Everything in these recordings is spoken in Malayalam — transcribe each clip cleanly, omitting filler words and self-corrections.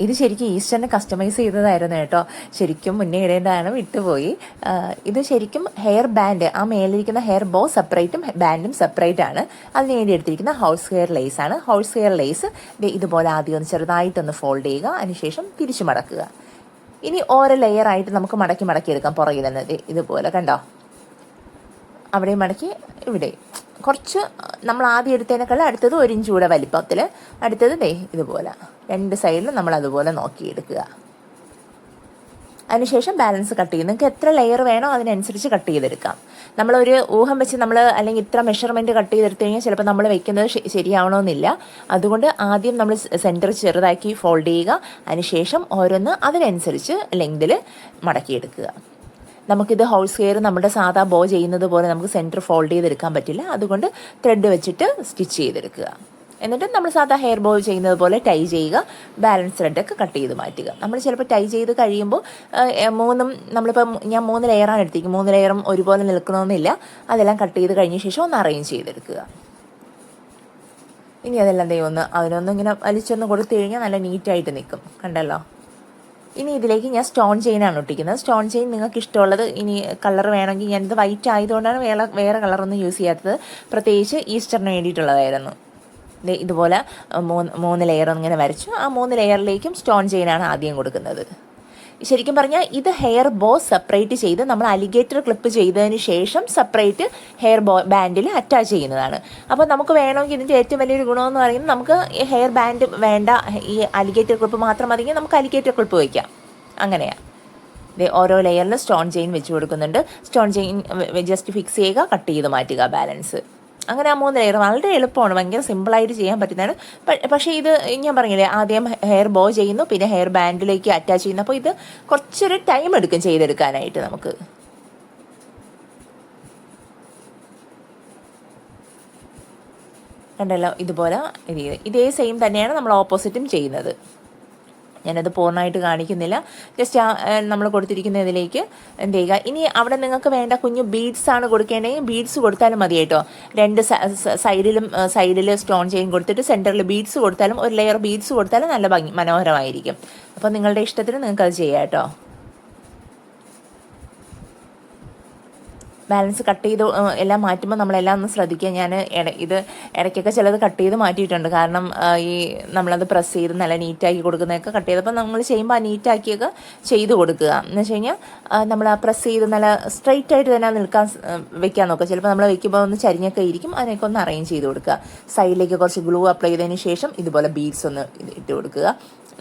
ഇത് ശരിക്കും ഈസ്റ്ററിന് കസ്റ്റമൈസ് ചെയ്തതായിരുന്നു കേട്ടോ. ശരിക്കും മുന്നേ ഇടേണ്ടതാണ്, വിട്ടുപോയി. ഇത് ശരിക്കും ഹെയർ ബാൻഡ്, ആ മേലിരിക്കുന്ന ഹെയർ ബോ സെപ്പറേറ്റും ബാൻഡും സെപ്പറേറ്റ് ആണ്. അതിന് വേണ്ടി എടുത്തിരിക്കുന്ന ഹൗസ് ഹെയർ ലേസ് ആണ്. ഹൗസ് ഹെയർ ലേസ് ഇതുപോലെ ആദ്യം ഒന്ന് ചെറുതായിട്ടൊന്ന് ഫോൾഡ് ചെയ്യുക, അതിനുശേഷം തിരിച്ചു മടക്കുക. ഇനി ഓരോ ലെയറായിട്ട് നമുക്ക് മടക്കി എടുക്കാം. പുറകിൽ തന്നെ ഇതുപോലെ കണ്ടോ, അവിടെ മടക്കി ഇവിടെ കുറച്ച് നമ്മൾ ആദ്യം എടുത്തതിനേക്കാൾ അടുത്തത് 1 ഇഞ്ച് കൂടെ വലിപ്പത്തിൽ, അടുത്തത് ഇതുപോലെ 2 സൈഡിലും നമ്മൾ അതുപോലെ നോക്കിയെടുക്കുക. അതിനുശേഷം ബാലൻസ് കട്ട് ചെയ്ത് നിങ്ങൾക്ക് എത്ര ലെയർ വേണോ അതിനനുസരിച്ച് കട്ട് ചെയ്തെടുക്കാം. നമ്മളൊരു ഊഹം വെച്ച് അല്ലെങ്കിൽ ഇത്ര മെഷർമെൻറ്റ് കട്ട് ചെയ്തെടുത്ത് കഴിഞ്ഞാൽ ചിലപ്പോൾ നമ്മൾ വെക്കുന്നത് ശരിയാവണമെന്നില്ല. അതുകൊണ്ട് ആദ്യം നമ്മൾ സെൻറ്റർ ചെറുതാക്കി ഫോൾഡ് ചെയ്യുക, അതിനുശേഷം ഓരോന്ന് അതിനനുസരിച്ച് ലെങ്തിൽ മടക്കിയെടുക്കുക. നമുക്കിത് ഹൗസ് ഹെയർ നമ്മുടെ സാധാ ബോ ചെയ്യുന്നത് പോലെ നമുക്ക് സെൻറ്റർ ഫോൾഡ് ചെയ്തെടുക്കാൻ പറ്റില്ല. അതുകൊണ്ട് ത്രെഡ് വെച്ചിട്ട് സ്റ്റിച്ച് ചെയ്തെടുക്കുക. എന്നിട്ട് നമ്മൾ സാധാ ഹെയർ ബോ ചെയ്യുന്നത് പോലെ ടൈ ചെയ്യുക, ബാലൻസ് ത്രെഡൊക്കെ കട്ട് ചെയ്ത് മാറ്റുക. നമ്മൾ ചിലപ്പോൾ ടൈ ചെയ്ത് കഴിയുമ്പോൾ നമ്മളിപ്പോൾ ഞാൻ 3 ലെയറാണ് എടുത്തിരിക്കുന്നത്. 3 ലെയറും ഒരുപോലെ നിൽക്കണമെന്നില്ല. അതെല്ലാം കട്ട് ചെയ്ത് കഴിഞ്ഞ ശേഷം ഒന്ന് അറേഞ്ച് ചെയ്തെടുക്കുക. ഇനി അതെല്ലാം അതിനൊന്ന് ഇങ്ങനെ വലിച്ചൊന്ന് കൊടുത്തു കഴിഞ്ഞാൽ നല്ല നീറ്റായിട്ട് നിൽക്കും. കണ്ടല്ലോ. ഇനി ഇതിലേക്ക് ഞാൻ സ്റ്റോൺ ചെയിനാണ് ഒട്ടിക്കുന്നത്. സ്റ്റോൺ ചെയിൻ നിങ്ങൾക്ക് ഇഷ്ടമുള്ളത്, ഇനി കളർ വേണമെങ്കിൽ ഞാനിത് വൈറ്റ് ആയതുകൊണ്ടാണ് വേറെ കളറൊന്നും യൂസ് ചെയ്യാത്തത്. പ്രത്യേകിച്ച് ഈസ്റ്ററിന് വേണ്ടിയിട്ടുള്ളതായിരുന്നു. ഇതുപോലെ 3 ലെയർ ഇങ്ങനെ വരച്ചു. ആ 3 ലെയറിലേക്കും സ്റ്റോൺ ചെയിനാണ് ആദ്യം കൊടുക്കുന്നത്. ശരിക്കും പറഞ്ഞാൽ ഇത് ഹെയർ ബോ സെപ്പറേറ്റ് ചെയ്ത് നമ്മൾ അലിഗേറ്റർ ക്ലിപ്പ് ചെയ്തതിന് ശേഷം സെപ്പറേറ്റ് ഹെയർ ബോ ബാൻഡിൽ അറ്റാച്ച് ചെയ്യുന്നതാണ്. അപ്പോൾ നമുക്ക് വേണമെങ്കിൽ ഇതിൻ്റെ ഏറ്റവും വലിയൊരു ഗുണമെന്ന് പറയുന്നത് നമുക്ക് ഹെയർ ബാൻഡ് വേണ്ട, ഈ അലിഗേറ്റർ ക്ലിപ്പ് മാത്രം മതിയെങ്കിൽ നമുക്ക് അലിഗേറ്റർ ക്ലിപ്പ് വയ്ക്കാം. അങ്ങനെയാണ്. ഓരോ ലെയറിൽ സ്റ്റോൺ ചെയിൻ വെച്ച് കൊടുക്കുന്നുണ്ട്. സ്റ്റോൺ ചെയിൻ ജസ്റ്റ് ഫിക്സ് ചെയ്യുക, കട്ട് ചെയ്ത് മാറ്റുക ബാലൻസ്. അങ്ങനെ ആ 3 ലെയർ വളരെ എളുപ്പമാണ്, ഭയങ്കര സിമ്പിളായിട്ട് ചെയ്യാൻ പറ്റുന്നതാണ്. പക്ഷേ ഇത് ഞാൻ പറഞ്ഞില്ലേ, ആദ്യം ഹെയർ ബോ ചെയ്യുന്നു, പിന്നെ ഹെയർ ബാൻഡിലേക്ക് അറ്റാച്ച് ചെയ്യുന്നു. അപ്പോൾ ഇത് കുറച്ചൊരു ടൈം എടുക്കും ചെയ്തെടുക്കാനായിട്ട് നമുക്ക്. കണ്ടല്ലോ, ഇതുപോലെ ഇതേ സെയിം തന്നെയാണ് നമ്മൾ ഓപ്പോസിറ്റും ചെയ്യുന്നത്. ഞാനത് പൂർണ്ണമായിട്ട് കാണിക്കുന്നില്ല. ജസ്റ്റ് നമ്മൾ കൊടുത്തിരിക്കുന്ന ഇതിലേക്ക് എന്ത് ചെയ്യുക. ഇനി അവിടെ നിങ്ങൾക്ക് വേണ്ട കുഞ്ഞു ബീഡ്സാണ് കൊടുക്കേണ്ടെങ്കിൽ ബീഡ്സ് കൊടുത്താലും മതി കേട്ടോ. 2 സൈഡിൽ സ്റ്റോൺ ചെയിൻ കൊടുത്തിട്ട് സെൻറ്ററിൽ ബീഡ്സ് കൊടുത്താലും, ഒരു ലെയർ ബീഡ്സ് കൊടുത്താലും നല്ല മനോഹരമായിരിക്കും. അപ്പോൾ നിങ്ങളുടെ ഇഷ്ടത്തിന് നിങ്ങൾക്ക് അത് ചെയ്യാം കേട്ടോ. ബാലൻസ് കട്ട് ചെയ്ത് എല്ലാം മാറ്റുമ്പോൾ നമ്മളെല്ലാം ഒന്ന് ശ്രദ്ധിക്കുക. ഞാൻ ഇടയ്ക്കൊക്കെ ചിലത് കട്ട് ചെയ്ത് മാറ്റിയിട്ടുണ്ട്. കാരണം നമ്മളത് പ്രസ് ചെയ്ത് നല്ല നീറ്റാക്കി കൊടുക്കുന്നതൊക്കെ കട്ട് ചെയ്തപ്പോൾ നമ്മൾ ചെയ്യുമ്പോൾ ആ നീറ്റാക്കിയൊക്കെ ചെയ്ത് കൊടുക്കുക. എന്ന് വെച്ച് കഴിഞ്ഞാൽ നമ്മൾ ആ പ്രസ് ചെയ്ത് നല്ല സ്ട്രൈറ്റ് ആയിട്ട് തന്നെ വെക്കാൻ നോക്കുക. ചിലപ്പോൾ നമ്മൾ വെക്കുമ്പോൾ ഒന്ന് ചരിഞ്ഞൊക്കെ ഇരിക്കും. അതിനൊക്കെ ഒന്ന് അറേഞ്ച് ചെയ്ത് കൊടുക്കുക. സൈഡിലേക്ക് കുറച്ച് ഗ്ലൂ അപ്ലൈ ചെയ്തതിന് ശേഷം ഇതുപോലെ ബീഡ്സ് ഒന്ന് ഇട്ട് കൊടുക്കുക.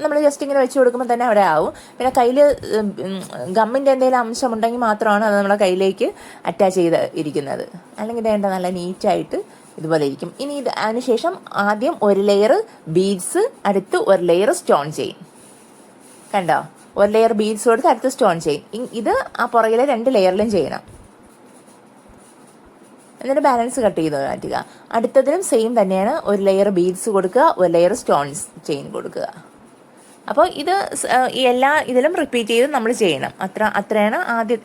നമ്മൾ ജസ്റ്റ് ഇങ്ങനെ വെച്ച് കൊടുക്കുമ്പോൾ തന്നെ അവിടെ ആവും. പിന്നെ കയ്യിൽ ഗമ്മിൻ്റെ എന്തെങ്കിലും അംശമുണ്ടെങ്കിൽ മാത്രമാണ് അത് നമ്മുടെ കയ്യിലേക്ക് അറ്റാച്ച് ചെയ്ത് ഇരിക്കുന്നത്. അല്ലെങ്കിൽ വേണ്ട നല്ല നീറ്റായിട്ട് ഇതുപോലെ ഇരിക്കും. ഇനി അതിനുശേഷം ആദ്യം 1 ലെയർ ബീഡ്സ്, അടുത്ത് 1 ലെയർ സ്റ്റോൺ ചെയിൻ. കണ്ടോ, 1 ലെയർ ബീഡ്സ് കൊടുത്ത് അടുത്ത് സ്റ്റോൺ ചെയിൻ. ഇത് ആ പുറകിലെ 2 ലെയറിലും ചെയ്യണം. എന്നിട്ട് ബാലൻസ് കട്ട് ചെയ്ത് മാറ്റുക. അടുത്തതിലും സെയിം തന്നെയാണ്. 1 ലെയർ ബീഡ്സ് കൊടുക്കുക, 1 ലെയർ സ്റ്റോൺ ചെയിൻ കൊടുക്കുക. അപ്പോൾ എല്ലാ ഇതിലും റിപ്പീറ്റ് ചെയ്ത് നമ്മൾ ചെയ്യണം. അത്രയാണ് ആദ്യം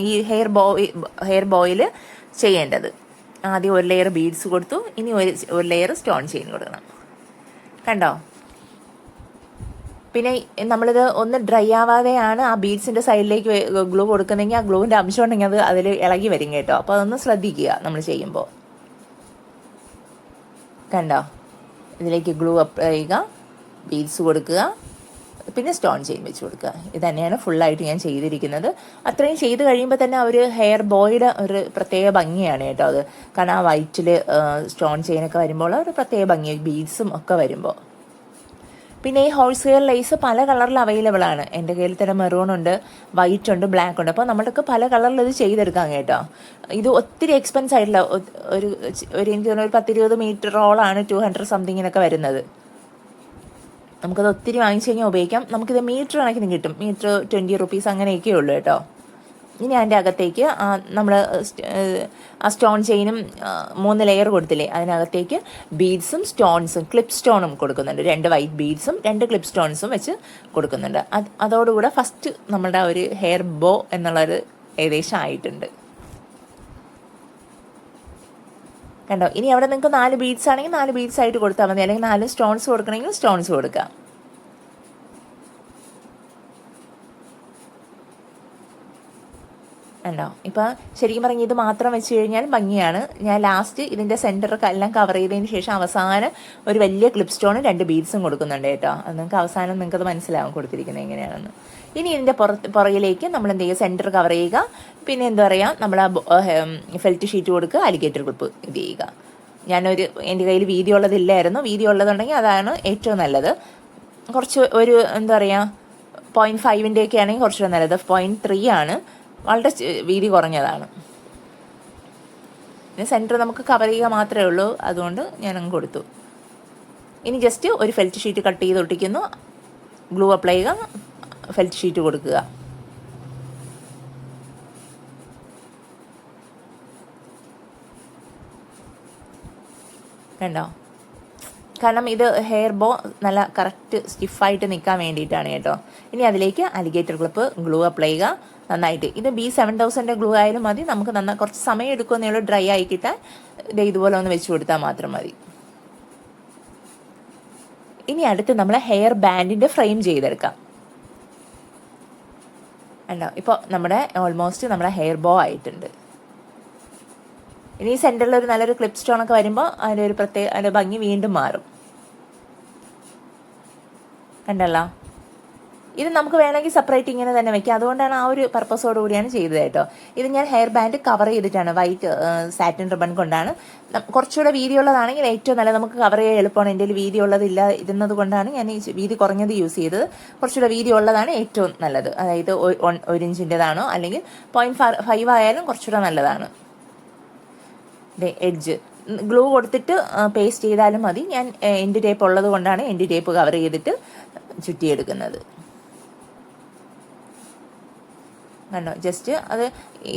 ഈ ഹെയർ ബോയിൽ ചെയ്യേണ്ടത്. ആദ്യം 1 ലെയർ ബീഡ്സ് കൊടുത്തു, ഇനി 1 ലെയർ സ്റ്റോൺ ചെയിൻ കൊടുക്കണം. കണ്ടോ. പിന്നെ നമ്മളിത് ഒന്ന് ഡ്രൈ ആവാതെയാണ് ആ ബീഡ്സിൻ്റെ സൈഡിലേക്ക് ഗ്ലൂ കൊടുക്കുന്നതെങ്കിൽ ആ ഗ്ലൂവിൻ്റെ അംശം ഉണ്ടെങ്കിൽ അത് അതിൽ ഇളകി വരും കേട്ടോ. അപ്പോൾ അതൊന്ന് ശ്രദ്ധിക്കുക നമ്മൾ ചെയ്യുമ്പോൾ. കണ്ടോ, ഇതിലേക്ക് ഗ്ലൂ അപ്ലൈ ചെയ്യുക, ബീഡ്സ് കൊടുക്കുക, പിന്നെ സ്റ്റോൺ ചെയിൻ വെച്ച് കൊടുക്കുക. ഇത് തന്നെയാണ് ഫുള്ളായിട്ട് ഞാൻ ചെയ്തിരിക്കുന്നത്. അത്രയും ചെയ്ത് കഴിയുമ്പോൾ തന്നെ ഒരു ഹെയർ ബോയുടെ ഒരു പ്രത്യേക ഭംഗിയാണ് കേട്ടോ അത്. കാരണം ആ വൈറ്റിൽ സ്റ്റോൺ ചെയിനൊക്കെ വരുമ്പോൾ ഒരു പ്രത്യേക ഭംഗി, ബീഡ്സും ഒക്കെ വരുമ്പോൾ. പിന്നെ ഈ ഹോഴ്സ് ഹെയർ ലേസ് പല കളറിൽ അവൈലബിൾ ആണ്. എൻ്റെ കയ്യിൽ തന്നെ മെറൂൺ ഉണ്ട്, വൈറ്റ് ഉണ്ട്, ബ്ലാക്ക് ഉണ്ട്. അപ്പോൾ നമ്മൾക്ക് പല കളറിൽ ഇത് ചെയ്തെടുക്കാം കേട്ടോ. ഇത് ഒത്തിരി എക്സ്പെൻസ് ആയിട്ടില്ല. എനിക്ക് ഒരു 10-20 മീറ്ററോളാണ് 200 സംതിങ്ങിനൊക്കെ വരുന്നത്. നമുക്കത് ഒത്തിരി വാങ്ങിച്ചു കഴിഞ്ഞാൽ ഉപയോഗിക്കാം. നമുക്കിത് മീറ്റർ കണക്കിന് കിട്ടും. മീറ്റർ 20 റുപ്പീസ് അങ്ങനെയൊക്കെ ഉള്ളൂ കേട്ടോ. ഇനി അതിൻ്റെ അകത്തേക്ക് നമ്മൾ ആ സ്റ്റോൺ ചെയിനും 3 ലെയർ കൊടുത്തില്ലേ, അതിനകത്തേക്ക് ബീഡ്സും സ്റ്റോൺസും ക്ലിപ്പ് സ്റ്റോണും കൊടുക്കുന്നുണ്ട്. 2 വൈറ്റ് ബീഡ്സും 2 ക്ലിപ്പ് സ്റ്റോൺസും വെച്ച് കൊടുക്കുന്നുണ്ട്. അതോടുകൂടെ ഫസ്റ്റ് നമ്മളുടെ ഒരു ഹെയർ ബോ എന്നുള്ളൊരു ഏകദേശം ആയിട്ടുണ്ട്. കണ്ടോ. ഇനി അവിടെ നിങ്ങൾക്ക് 4 ബീഡ്സ് ആണെങ്കിൽ 4 ബീഡ്സ് ആയിട്ട് കൊടുത്താൽ മതി, അല്ലെങ്കിൽ 4 സ്റ്റോൺസ് കൊടുക്കണമെങ്കിൽ സ്റ്റോൺസ് കൊടുക്കാം. ഉണ്ടോ? ഇപ്പോൾ ശരിക്കും പറഞ്ഞാൽ ഇത് മാത്രം വെച്ച് കഴിഞ്ഞാൽ ഭംഗിയാണ്. ഞാൻ ലാസ്റ്റ് ഇതിൻ്റെ സെൻറ്ററൊക്കെ എല്ലാം കവർ ചെയ്തതിന് ശേഷം അവസാനം ഒരു വലിയ ക്ലിപ്പ് സ്റ്റോണും 2 ബീഡ്സും കൊടുക്കുന്നുണ്ട് കേട്ടോ. അത് നിങ്ങൾക്ക് അവസാനം നിങ്ങൾക്കത് മനസ്സിലാവും കൊടുത്തിരിക്കുന്നത് എങ്ങനെയാണെന്ന്. ഇനി ഇതിൻ്റെ പുറകിലേക്ക് നമ്മൾ എന്ത് ചെയ്യുക, സെൻറ്റർ കവർ ചെയ്യുക. പിന്നെ എന്താ പറയുക, നമ്മൾ ഫെൽറ്റ് ഷീറ്റ് കൊടുക്കുക, അലിഗേറ്റർ ക്ലിപ്പ് ഇത് ചെയ്യുക. എൻ്റെ കയ്യിൽ വീതി ഉള്ളതില്ലായിരുന്നു. വീതി ഉള്ളതുണ്ടെങ്കിൽ അതാണ് ഏറ്റവും നല്ലത്. കുറച്ച് ഒരു എന്താ പറയുക 0.5 ആണെങ്കിൽ കുറച്ചുകൂടെ നല്ലത്. 0.3 ആണ്, വളരെ വീതി കുറഞ്ഞതാണ്. പിന്നെ സെൻറ്റർ നമുക്ക് കവർ ചെയ്യുക മാത്രമേ ഉള്ളൂ, അതുകൊണ്ട് ഞാനങ്ങ് കൊടുത്തു. ഇനി ജസ്റ്റ് ഒരു ഫെൽറ്റ് ഷീറ്റ് കട്ട് ചെയ്ത് ഒട്ടിക്കുന്നു, ഗ്ലൂ അപ്ലൈ ചെയ്യുക, ഫെൽറ്റ് ഷീറ്റ് കൊടുക്കുക. കണ്ടോ? കാരണം ഇത് ഹെയർ ബോ നല്ല കറക്റ്റ് സ്റ്റിഫായിട്ട് നിൽക്കാൻ വേണ്ടിയിട്ടാണ് കേട്ടോ. ഇനി അതിലേക്ക് അലിഗേറ്റർ ക്ലിപ്പ് ഗ്ലൂ അപ്ലൈ ചെയ്യുക നന്നായിട്ട്. ഇത് B7000 ഗ്ലൂ ആയാലും മതി, നമുക്ക് കുറച്ച് സമയം എടുക്കുമെന്നേ ഉള്ളൂ ഡ്രൈ ആയി കിട്ടാൻ. ഇത് ഇതുപോലെ ഒന്ന് വെച്ച് കൊടുത്താൽ മാത്രം മതി. ഇനി അടുത്ത് നമ്മൾ ഹെയർ ബാൻഡിൻ്റെ ഫ്രെയിം ചെയ്തെടുക്കാം. കണ്ടോ? ഇപ്പോൾ ഓൾമോസ്റ്റ് നമ്മുടെ ഹെയർ ബോ ആയിട്ടുണ്ട്. ഇനി സെൻറ്ററിൽ ഒരു നല്ലൊരു ക്ലിപ്പ് സ്റ്റോണൊക്കെ വരുമ്പോൾ അതിൻ്റെ ഭംഗി വീണ്ടും മാറും. കണ്ടല്ലോ? ഇത് നമുക്ക് വേണമെങ്കിൽ സെപ്പറേറ്റ് ഇങ്ങനെ തന്നെ വെക്കാം. അതുകൊണ്ടാണ് ആ ഒരു പർപ്പസോട് കൂടിയാണ് ചെയ്തത് കേട്ടോ. ഇത് ഞാൻ ഹെയർ ബാൻഡ് കവർ ചെയ്തിട്ടാണ്, വൈറ്റ് സാറ്റിൻ റിബൺ കൊണ്ടാണ്. കുറച്ചുകൂടെ വീതിയുള്ളതാണെങ്കിൽ ഏറ്റവും നല്ലത്, നമുക്ക് കവർ ചെയ്യാൻ എളുപ്പമാണ്. എൻ്റെ വീതി ഉള്ളതില്ല ഇരുന്നത് കൊണ്ടാണ് ഞാൻ ഈ വീതി കുറഞ്ഞത് യൂസ് ചെയ്തത്. കുറച്ചുകൂടെ വീതി ഉള്ളതാണ് ഏറ്റവും നല്ലത്. അതായത് 1 ഇഞ്ചിൻ്റെതാണോ അല്ലെങ്കിൽ 0.5 ആയാലും കുറച്ചുകൂടെ നല്ലതാണ്. എഡ്ജ് ഗ്ലൂ കൊടുത്തിട്ട് പേസ്റ്റ് ചെയ്താലും മതി. ഞാൻ എൻഡ് ടേപ്പ് ഉള്ളത് കൊണ്ടാണ് എൻഡ് ടേപ്പ് കവർ ചെയ്തിട്ട് ചുറ്റിയെടുക്കുന്നത്. കണ്ടോ? ജസ്റ്റ് അത്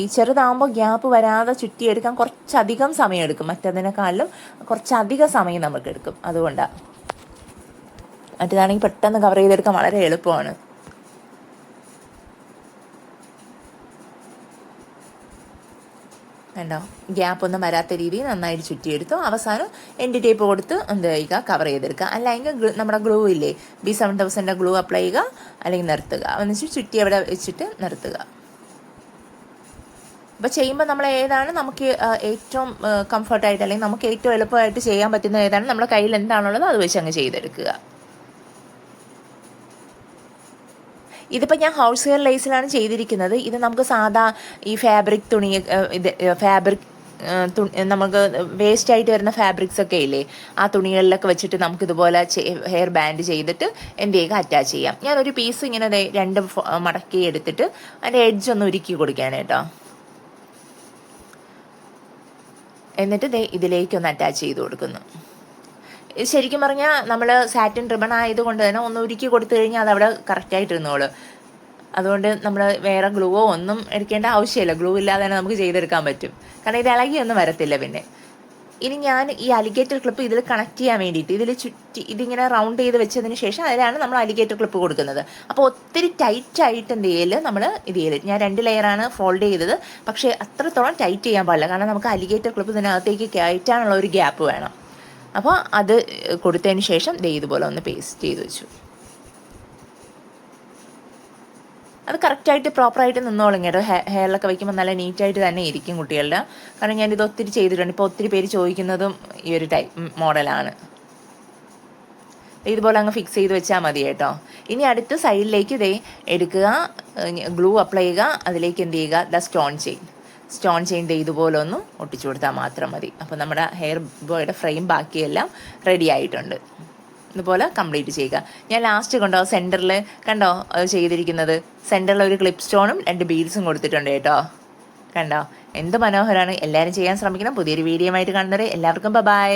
ഈ ചെറുതാകുമ്പോൾ ഗ്യാപ്പ് വരാതെ ചുറ്റിയെടുക്കാൻ കുറച്ചധികം സമയം എടുക്കും. മറ്റതിനേക്കാളും കുറച്ചധികം സമയം നമുക്ക് എടുക്കും. അതുകൊണ്ടാണ്. മറ്റേതാണെങ്കിൽ പെട്ടെന്ന് കവർ ചെയ്തെടുക്കാൻ വളരെ എളുപ്പമാണ്. കണ്ടോ? ഗ്യാപ്പ് ഒന്നും വരാത്ത രീതിയിൽ നന്നായിട്ട് ചുറ്റിയെടുത്തു. അവസാനം എൻഡ് ടേപ്പ് കൊടുത്ത് എന്താ ചെയ്യുക, കവർ ചെയ്തെടുക്കുക. അല്ലെങ്കിൽ നമ്മുടെ ഗ്ലൂ ഇല്ലേ, B7000 ഗ്ലൂ അപ്ലൈ ചെയ്യുക, അല്ലെങ്കിൽ നിർത്തുക. എന്നിട്ട് ചുറ്റി അവിടെ വെച്ചിട്ട് നിർത്തുക. അപ്പോൾ ചെയ്യുമ്പോൾ നമ്മൾ ഏതാണ് നമുക്ക് ഏറ്റവും കംഫർട്ടായിട്ട് അല്ലെങ്കിൽ നമുക്ക് ഏറ്റവും എളുപ്പമായിട്ട് ചെയ്യാൻ പറ്റുന്ന ഏതാണ്, നമ്മുടെ കയ്യിൽ എന്താണുള്ളത് അത് വെച്ച് അങ്ങ് ചെയ്തെടുക്കുക. ഇതിപ്പോൾ ഞാൻ ഹൗസ് ഹെയർ ലേസിലാണ് ചെയ്തിരിക്കുന്നത്. ഇത് നമുക്ക് സാധാ ഈ ഫാബ്രിക് തുണി, നമുക്ക് വേസ്റ്റ് ആയിട്ട് വരുന്ന ഫാബ്രിക്സ് ഒക്കെ ഇല്ലേ, ആ തുണികളിലൊക്കെ വെച്ചിട്ട് നമുക്കിതുപോലെ ഹെയർ ബാൻഡ് ചെയ്തിട്ട് എന്ത് ചെയ്യുക, അറ്റാച്ച് ചെയ്യാം. ഞാനൊരു പീസ് ഇങ്ങനെ 2 മടക്കി എടുത്തിട്ട് അതിൻ്റെ എഡ്ജ് ഒന്ന് ഉരുക്കി കൊടുക്കാൻ കേട്ടോ. എന്നിട്ട് ഇതിലേക്കൊന്ന് അറ്റാച്ച് ചെയ്ത് കൊടുക്കുന്നു. ശരിക്കും പറഞ്ഞാൽ നമ്മൾ സാറ്റിൻ റിബൺ ആയതുകൊണ്ട് തന്നെ ഒന്ന് ഉരുക്കി കൊടുത്തു കഴിഞ്ഞാൽ അതവിടെ കറക്റ്റായിട്ടിരുന്നോളൂ. അതുകൊണ്ട് നമ്മൾ വേറെ ഗ്ലൂവോ ഒന്നും എടുക്കേണ്ട ആവശ്യമില്ല. ഗ്ലൂ ഇല്ലാതെ തന്നെ നമുക്ക് ചെയ്തെടുക്കാൻ പറ്റും. കാരണം ഇത് ഇളകിയൊന്നും വരത്തില്ല. പിന്നെ ഇനി ഞാൻ ഈ അലിഗേറ്റർ ക്ലിപ്പ് ഇതിൽ കണക്ട് ചെയ്യാൻ വേണ്ടിയിട്ട് ഇതിൽ ചുറ്റി ഇതിങ്ങനെ റൗണ്ട് ചെയ്ത് വെച്ചതിന് ശേഷം അതിലാണ് നമ്മൾ അലിഗേറ്റർ ക്ലിപ്പ് കൊടുക്കുന്നത്. അപ്പോൾ ഒത്തിരി ടൈറ്റായിട്ട് എന്ത് ചെയ്യല്, നമ്മൾ ഇത് ചെയ്യല്. ഞാൻ 2 ലെയറാണ് ഫോൾഡ് ചെയ്തത്. പക്ഷേ അത്രത്തോളം ടൈറ്റ് ചെയ്യാൻ പാടില്ല. കാരണം നമുക്ക് അലിഗേറ്റർ ക്ലിപ്പ് ഇതിനകത്തേക്ക് കയറ്റാനുള്ള ഒരു ഗ്യാപ്പ് വേണം. അപ്പോൾ അത് കൊടുത്തതിന് ശേഷം ഇതുപോലെ ഒന്ന് പേസ്റ്റ് ചെയ്ത് വെച്ചു. അത് കറക്റ്റായിട്ട് പ്രോപ്പറായിട്ട് നിന്നോളും കേട്ടോ. ഹെയറിലൊക്കെ വയ്ക്കുമ്പോൾ നല്ല നീറ്റായിട്ട് തന്നെ ഇരിക്കും കുട്ടികളുടെ. കാരണം ഞാനിത് ഒത്തിരി ചെയ്തിട്ടുണ്ട്. ഇപ്പോൾ ഒത്തിരി പേര് ചോദിക്കുന്നതും ഈ ഒരു മോഡലാണ്. ഇതുപോലെ അങ്ങ് ഫിക്സ് ചെയ്ത് വെച്ചാൽ മതി കേട്ടോ. ഇനി അടുത്ത് സൈഡിലേക്ക് എടുക്കുക, ഗ്ലൂ അപ്ലൈ ചെയ്യുക, അതിലേക്ക് എന്ത് ചെയ്യുക, സ്റ്റോൺ ചെയിൻ ഇതുപോലെ ഒന്ന് ഒട്ടിച്ചു കൊടുത്താൽ മാത്രം മതി. അപ്പോൾ നമ്മുടെ ഹെയർ ബോയുടെ ഫ്രെയിം ബാക്കിയെല്ലാം റെഡി ആയിട്ടുണ്ട്. ഇതുപോലെ കംപ്ലീറ്റ് ചെയ്യുക. ഞാൻ ലാസ്റ്റ് കണ്ടോ സെൻറ്ററിൽ കണ്ടോ അത് ചെയ്തിരിക്കുന്നത്, സെൻറ്ററിൽ ഒരു ക്ലിപ്പ് സ്റ്റോണും 2 ബീഡ്സും കൊടുത്തിട്ടുണ്ട് കേട്ടോ. കണ്ടോ? എന്ത് മനോഹരമാണ്. എല്ലാവരും ചെയ്യാൻ ശ്രമിക്കണം. പുതിയൊരു വീഡിയോ ആയിട്ട് കാണുന്നത് എല്ലാവർക്കും ബൈ.